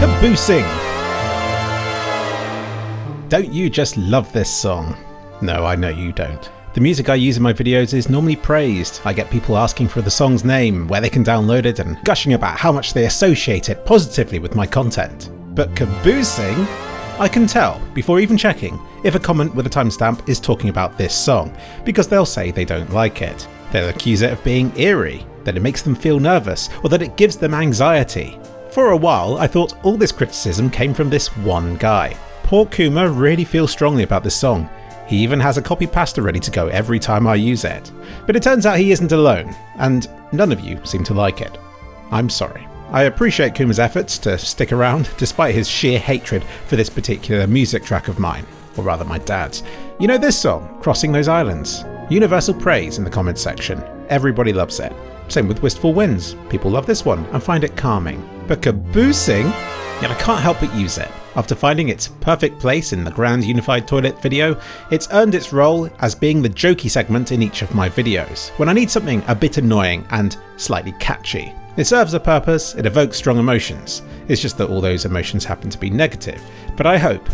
Caboosing! Don't you just love this song? No, I know you don't. The music I use in my videos is normally praised. I get people asking for the song's name, where they can download it, and gushing about how much they associate it positively with my content. But Caboosing? I can tell, before even checking, if a comment with a timestamp is talking about this song, because they'll say they don't like it. They'll accuse it of being eerie, that it makes them feel nervous, or that it gives them anxiety. For a while, I thought all this criticism came from this one guy. Poor Kuma really feels strongly about this song. He even has a copy pasta ready to go every time I use it. But it turns out he isn't alone, and none of you seem to like it. I'm sorry. I appreciate Kuma's efforts to stick around, despite his sheer hatred for this particular music track of mine. Or rather my dad's. You know this song, Crossing Those Islands? Universal praise in the comments section. Everybody loves it. Same with Wistful Winds. People love this one and find it calming. But Caboosing? Yet I can't help but use it. After finding its perfect place in the Grand Unified Toilet video, it's earned its role as being the jokey segment in each of my videos, when I need something a bit annoying and slightly catchy. It serves a purpose, it evokes strong emotions. It's just that all those emotions happen to be negative. But I hope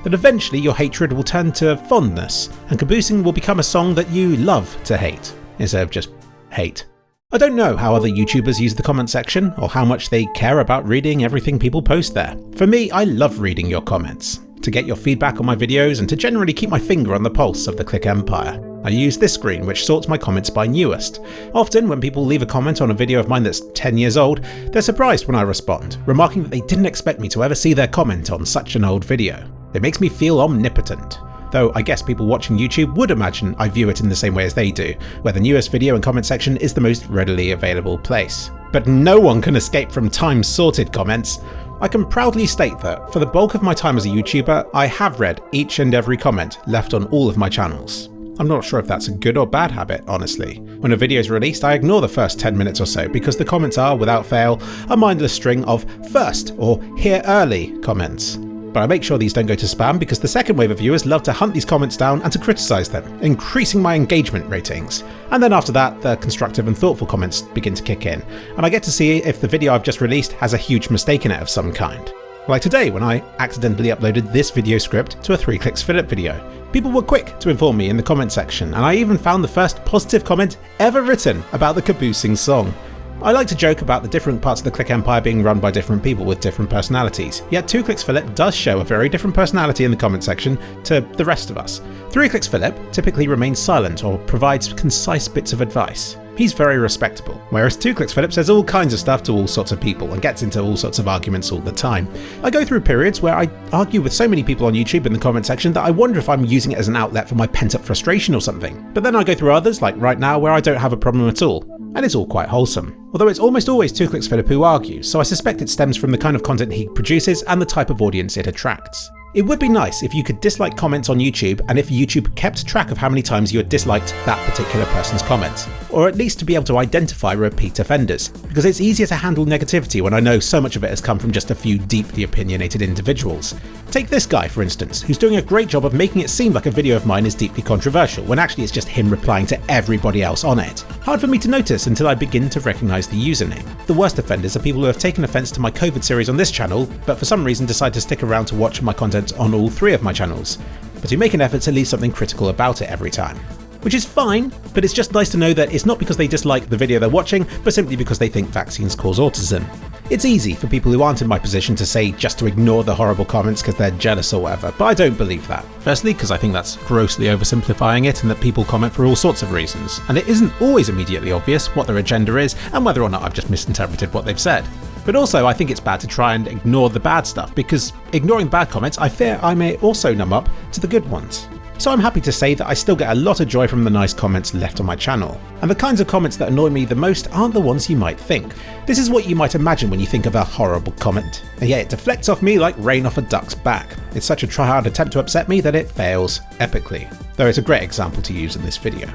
that eventually your hatred will turn to fondness, and Caboosing will become a song that you love to hate, instead of just hate. I don't know how other YouTubers use the comment section, or how much they care about reading everything people post there. For me, I love reading your comments, to get your feedback on my videos and to generally keep my finger on the pulse of the Click Empire. I use this screen which sorts my comments by newest. Often when people leave a comment on a video of mine that's 10 years old, they're surprised when I respond, remarking that they didn't expect me to ever see their comment on such an old video. It makes me feel omnipotent. Though I guess people watching YouTube would imagine I view it in the same way as they do, where the newest video and comment section is the most readily available place. But no one can escape from time-sorted comments. I can proudly state that, for the bulk of my time as a YouTuber, I have read each and every comment left on all of my channels. I'm not sure if that's a good or bad habit, honestly. When a video is released, I ignore the first 10 minutes or so because the comments are, without fail, a mindless string of first or here early comments. But I make sure these don't go to spam because the second wave of viewers love to hunt these comments down and to criticise them, increasing my engagement ratings. And then after that, the constructive and thoughtful comments begin to kick in, and I get to see if the video I've just released has a huge mistake in it of some kind. Like today when I accidentally uploaded this video script to a 3kliksphilip video. People were quick to inform me in the comment section, and I even found the first positive comment ever written about the Caboosing song. I like to joke about the different parts of the Click Empire being run by different people with different personalities, yet 2kliksphilip does show a very different personality in the comment section to the rest of us. 3kliksphilip typically remains silent or provides concise bits of advice. He's very respectable, whereas 2kliksphilip says all kinds of stuff to all sorts of people and gets into all sorts of arguments all the time. I go through periods where I argue with so many people on YouTube in the comment section that I wonder if I'm using it as an outlet for my pent-up frustration or something. But then I go through others, like right now, where I don't have a problem at all. And it's all quite wholesome. Although it's almost always 2kliksphilip who argues, so I suspect it stems from the kind of content he produces and the type of audience it attracts. It would be nice if you could dislike comments on YouTube and if YouTube kept track of how many times you had disliked that particular person's comment, or at least to be able to identify repeat offenders, because it's easier to handle negativity when I know so much of it has come from just a few deeply opinionated individuals. Take this guy for instance, who's doing a great job of making it seem like a video of mine is deeply controversial, when actually it's just him replying to everybody else on it. Hard for me to notice until I begin to recognise the username. The worst offenders are people who have taken offence to my COVID series on this channel, but for some reason decide to stick around to watch my content on all three of my channels, but who make an effort to leave something critical about it every time. Which is fine, but it's just nice to know that it's not because they dislike the video they're watching, but simply because they think vaccines cause autism. It's easy for people who aren't in my position to say just to ignore the horrible comments because they're jealous or whatever, but I don't believe that. Firstly, because I think that's grossly oversimplifying it and that people comment for all sorts of reasons, and it isn't always immediately obvious what their agenda is and whether or not I've just misinterpreted what they've said. But also I think it's bad to try and ignore the bad stuff, because ignoring the bad comments I fear I may also numb up to the good ones. So I'm happy to say that I still get a lot of joy from the nice comments left on my channel. And the kinds of comments that annoy me the most aren't the ones you might think. This is what you might imagine when you think of a horrible comment. And yet it deflects off me like rain off a duck's back. It's such a try-hard attempt to upset me that it fails epically. Though it's a great example to use in this video.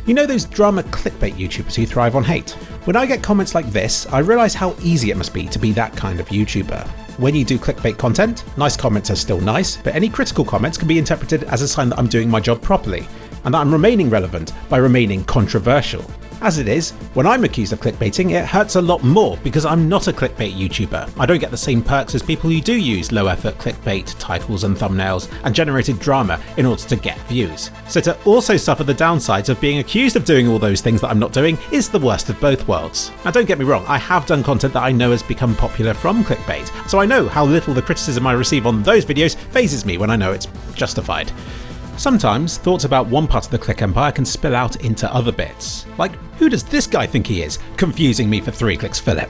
You know those drama clickbait YouTubers who thrive on hate? When I get comments like this, I realise how easy it must be to be that kind of YouTuber. When you do clickbait content, nice comments are still nice, but any critical comments can be interpreted as a sign that I'm doing my job properly, and that I'm remaining relevant by remaining controversial. As it is, when I'm accused of clickbaiting, it hurts a lot more because I'm not a clickbait YouTuber. I don't get the same perks as people who do use low-effort clickbait titles and thumbnails and generated drama in order to get views. So to also suffer the downsides of being accused of doing all those things that I'm not doing is the worst of both worlds. Now don't get me wrong, I have done content that I know has become popular from clickbait, so I know how little the criticism I receive on those videos phases me when I know it's justified. Sometimes, thoughts about one part of the Click Empire can spill out into other bits. Like, who does this guy think he is, confusing me for 3kliksphilip?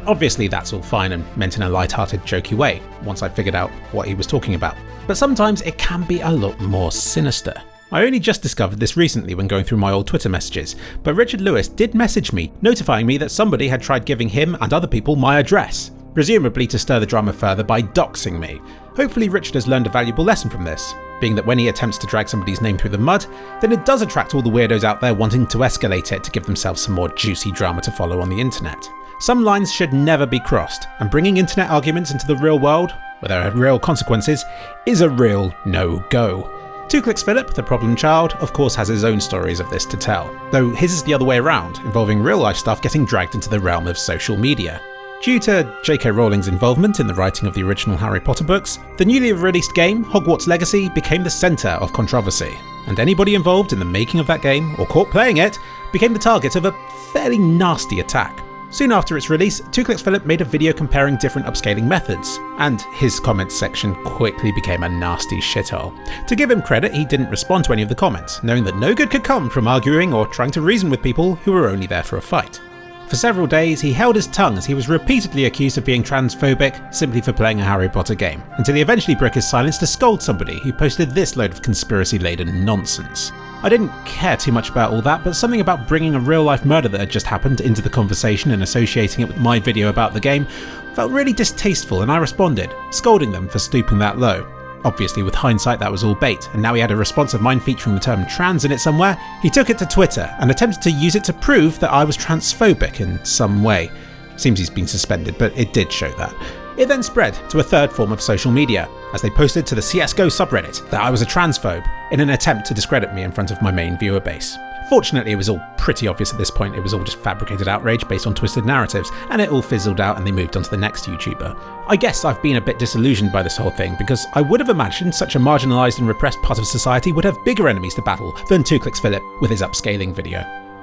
Obviously that's all fine and meant in a light-hearted, jokey way, once I figured out what he was talking about. But sometimes it can be a lot more sinister. I only just discovered this recently when going through my old Twitter messages, but Richard Lewis did message me, notifying me that somebody had tried giving him and other people my address, presumably to stir the drama further by doxing me. Hopefully Richard has learned a valuable lesson from this, being that when he attempts to drag somebody's name through the mud, then it does attract all the weirdos out there wanting to escalate it to give themselves some more juicy drama to follow on the internet. Some lines should never be crossed, and bringing internet arguments into the real world, where there are real consequences, is a real no-go. 2kliksphilip, the problem child, of course has his own stories of this to tell, though his is the other way around, involving real-life stuff getting dragged into the realm of social media. Due to J.K. Rowling's involvement in the writing of the original Harry Potter books, the newly released game, Hogwarts Legacy, became the centre of controversy, and anybody involved in the making of that game, or caught playing it, became the target of a fairly nasty attack. Soon after its release, 2kliksphilip made a video comparing different upscaling methods, and his comments section quickly became a nasty shithole. To give him credit, he didn't respond to any of the comments, knowing that no good could come from arguing or trying to reason with people who were only there for a fight. For several days, he held his tongue as he was repeatedly accused of being transphobic simply for playing a Harry Potter game, until he eventually broke his silence to scold somebody who posted this load of conspiracy-laden nonsense. I didn't care too much about all that, but something about bringing a real-life murder that had just happened into the conversation and associating it with my video about the game felt really distasteful, and I responded, scolding them for stooping that low. Obviously, with hindsight, that was all bait, and now he had a response of mine featuring the term trans in it somewhere. He took it to Twitter and attempted to use it to prove that I was transphobic in some way. Seems he's been suspended, but it did show that. It then spread to a third form of social media, as they posted to the CSGO subreddit that I was a transphobe in an attempt to discredit me in front of my main viewer base. Fortunately, it was all pretty obvious at this point. It was all just fabricated outrage based on twisted narratives, and it all fizzled out and they moved on to the next YouTuber. I guess I've been a bit disillusioned by this whole thing, because I would have imagined such a marginalised and repressed part of society would have bigger enemies to battle than 2kliksphilip with his upscaling video.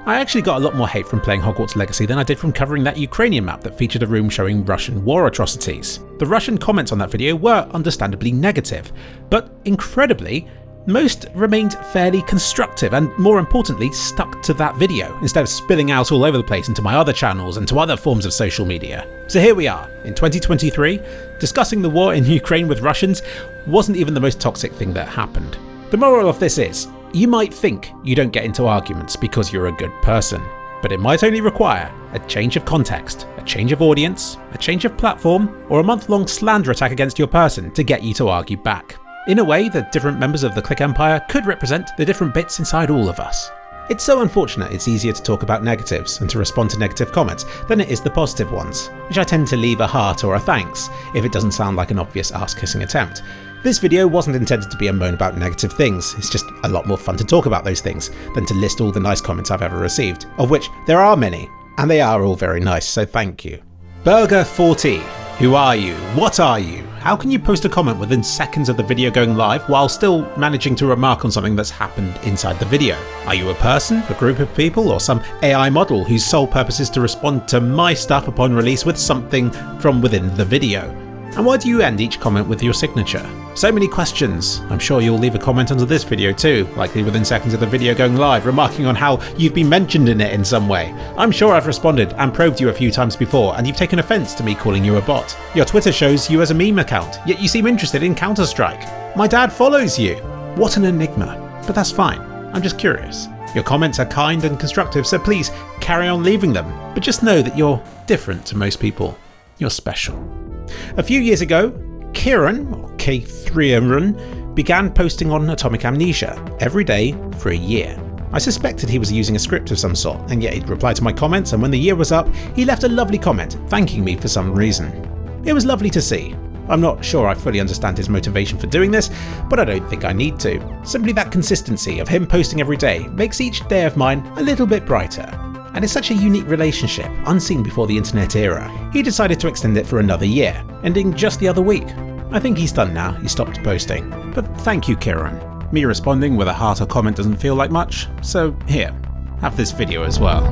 I actually got a lot more hate from playing Hogwarts Legacy than I did from covering that Ukrainian map that featured a room showing Russian war atrocities. The Russian comments on that video were understandably negative, but incredibly, most remained fairly constructive and, more importantly, stuck to that video, instead of spilling out all over the place into my other channels and to other forms of social media. So here we are, in 2023, discussing the war in Ukraine with Russians wasn't even the most toxic thing that happened. The moral of this is, you might think you don't get into arguments because you're a good person, but it might only require a change of context, a change of audience, a change of platform, or a month-long slander attack against your person to get you to argue back. In a way, the different members of the Click Empire could represent the different bits inside all of us. It's so unfortunate it's easier to talk about negatives and to respond to negative comments than it is the positive ones, which I tend to leave a heart or a thanks if it doesn't sound like an obvious ass-kissing attempt. This video wasn't intended to be a moan about negative things, it's just a lot more fun to talk about those things than to list all the nice comments I've ever received, of which there are many, and they are all very nice, so thank you. Burger40, who are you? What are you? How can you post a comment within seconds of the video going live while still managing to remark on something that's happened inside the video? Are you a person, a group of people, or some AI model whose sole purpose is to respond to my stuff upon release with something from within the video? And why do you end each comment with your signature? So many questions. I'm sure you'll leave a comment under this video too, likely within seconds of the video going live, remarking on how you've been mentioned in it in some way. I'm sure I've responded and probed you a few times before, and you've taken offence to me calling you a bot. Your Twitter shows you as a meme account, yet you seem interested in Counter-Strike. My dad follows you. What an enigma. But that's fine. I'm just curious. Your comments are kind and constructive, so please carry on leaving them. But just know that you're different to most people. You're special. A few years ago, Kieran, or K3ran, began posting on Atomic Amnesia every day for a year. I suspected he was using a script of some sort, and yet he'd replied to my comments, and when the year was up, he left a lovely comment thanking me for some reason. It was lovely to see. I'm not sure I fully understand his motivation for doing this, but I don't think I need to. Simply that consistency of him posting every day makes each day of mine a little bit brighter. and it's such a unique relationship, unseen before the internet era. He decided to extend it for another year, ending just the other week. I think he's done now, he stopped posting. But thank you, Kieran. Me responding with a heart or comment doesn't feel like much, so here, have this video as well.